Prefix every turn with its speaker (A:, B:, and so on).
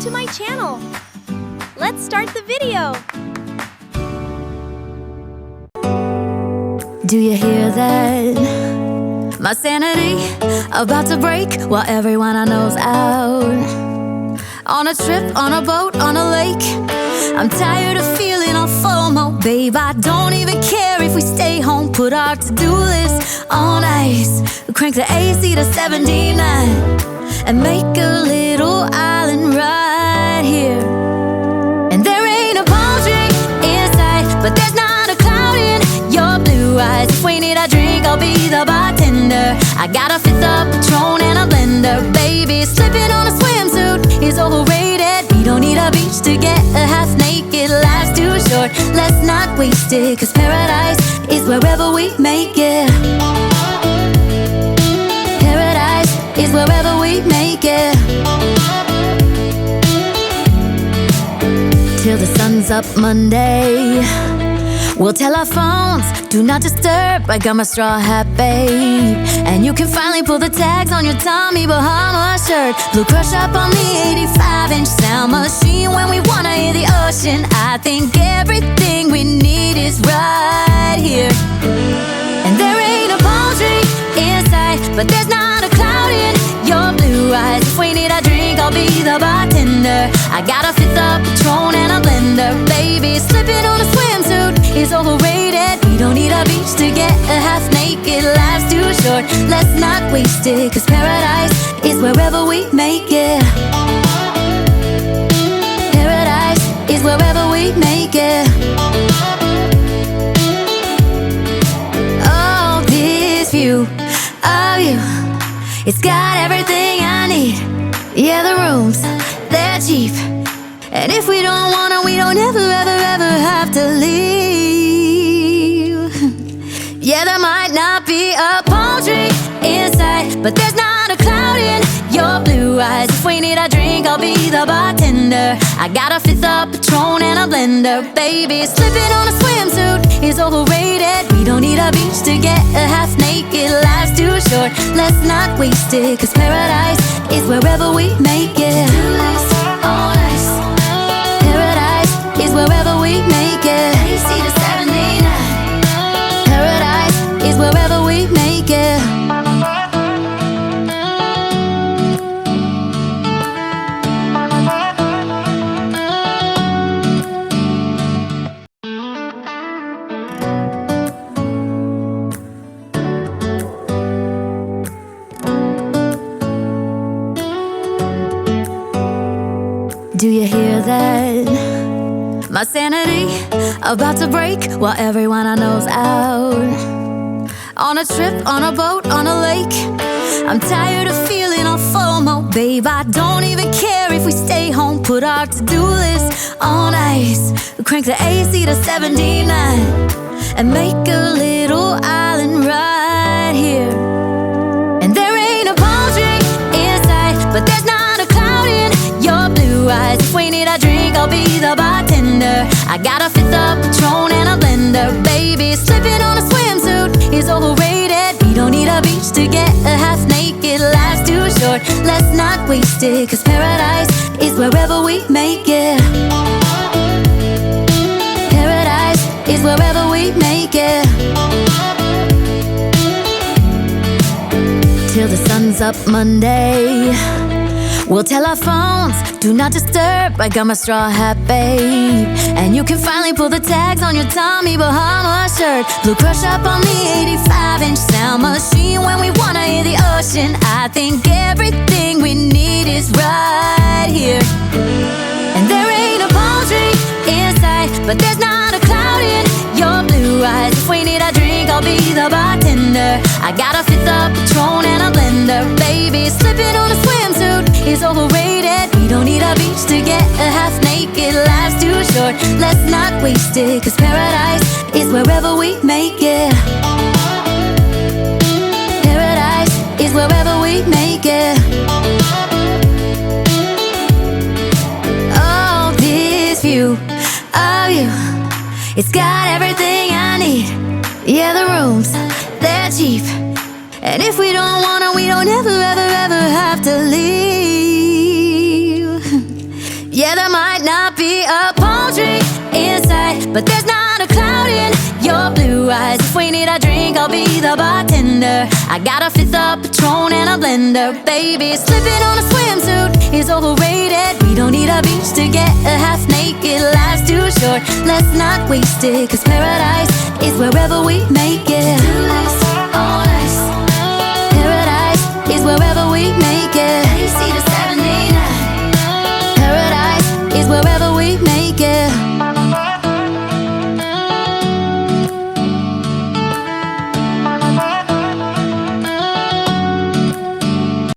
A: to my channel. Let's start the video.
B: Do you hear that? My sanity about to break while everyone I know's out. On a trip, on a boat, on a lake. I'm tired of feeling all FOMO, babe. I don't even care if we stay home. Put our to-do list on ice. Crank the AC to 79 and make a little island right here. And there ain't a palm tree in sight, but there's not a cloud in your blue eyes. If we need a drink, I'll be the bartender. I got a fifth of Patron and a blender, baby. Slipping on a swimsuit is overrated. We don't need a beach to get a half naked. Life's too short, let's not waste it, 'cause paradise is wherever we make it. Paradise is wherever we make it. Till the sun's up Monday, we'll tell our phones, do not disturb. I got my straw hat, babe. And you can finally pull the tags on your Tommy Bahama shirt. Blue crush up on the 85-inch sound machine when we wanna hear the ocean. I think everything we need is right here. And there ain't a palm tree in sight, but there's not a cloud in your blue eyes. If we need a drink, I'll be the bartender. I got a fifth of Patron and a blender, baby. Slipping on a swimsuit is overrated. We don't need a beach to get a half naked. Life's too short, let's not waste it, 'cause paradise is wherever we make it. Paradise is wherever we make it. Oh, this view of you, it's got everything I need. Yeah, the rooms, they're cheap. And if we don't wanna, we don't ever, ever, ever have to leave. Yeah, there might not be a palm tree in sight, but there's not a cloud in your blue eyes. If we need a drink, I'll be the bartender. I got a fifth of Patron and a blender, baby. Slipping on a swimsuit is overrated. We don't need a beach to get a half naked. Life's too short, let's not waste it, 'cause paradise is wherever we make it. On ice. Paradise is wherever we make it. AC to 79. Paradise is wherever we make it. Do you hear that? My sanity about to break while everyone I know's out. On a trip, on a boat, on a lake. I'm tired of feeling all FOMO, babe. I don't even care if we stay home. Put our to-do list on ice. Crank the AC to 79 and make a little island right here. And there ain't a palm tree in sight, but there's not a cloud in your blue eyes. If we need a drink, I'll be the bartender. I got a fifth of Patron and a blender, baby. Slipping on a swimsuit is overrated. We don't need a beach to get a half naked. Life's too short, let's not waste it, 'cause paradise is wherever we make it. Paradise is wherever we make it. Till the sun's up Monday, we'll tell our phones, do not disturb. I got my straw hat, babe. And you can finally pull the tags on your Tommy Bahama shirt. Blue crush up on the 85-inch sound machine when we wanna hear the ocean. I think everything we need is right here. And there ain't a palm tree in sight, but there's not a cloud in your blue eyes. If we need a drink, I'll be the bartender. I got a fifth of Patron and a blender, baby. Slipping on a swimsuit is overrated. We don't need a beach to get a half naked. Life's too short, let's not waste it, 'cause paradise is wherever we make it. Paradise is wherever we make it. Oh, this view of you, it's got everything I need. Yeah, the rooms, they're cheap. And if we don't wanna, we don't ever, ever, ever have to leave. but there's not a cloud in your blue eyes. If we need a drink, I'll be the bartender. I got a fifth of Patron and a blender. Baby, slipping on a swimsuit is overrated. We don't need a beach to get a half naked. Life's too short, let's not waste it, 'cause paradise is wherever we make it. Paradise is wherever we make it.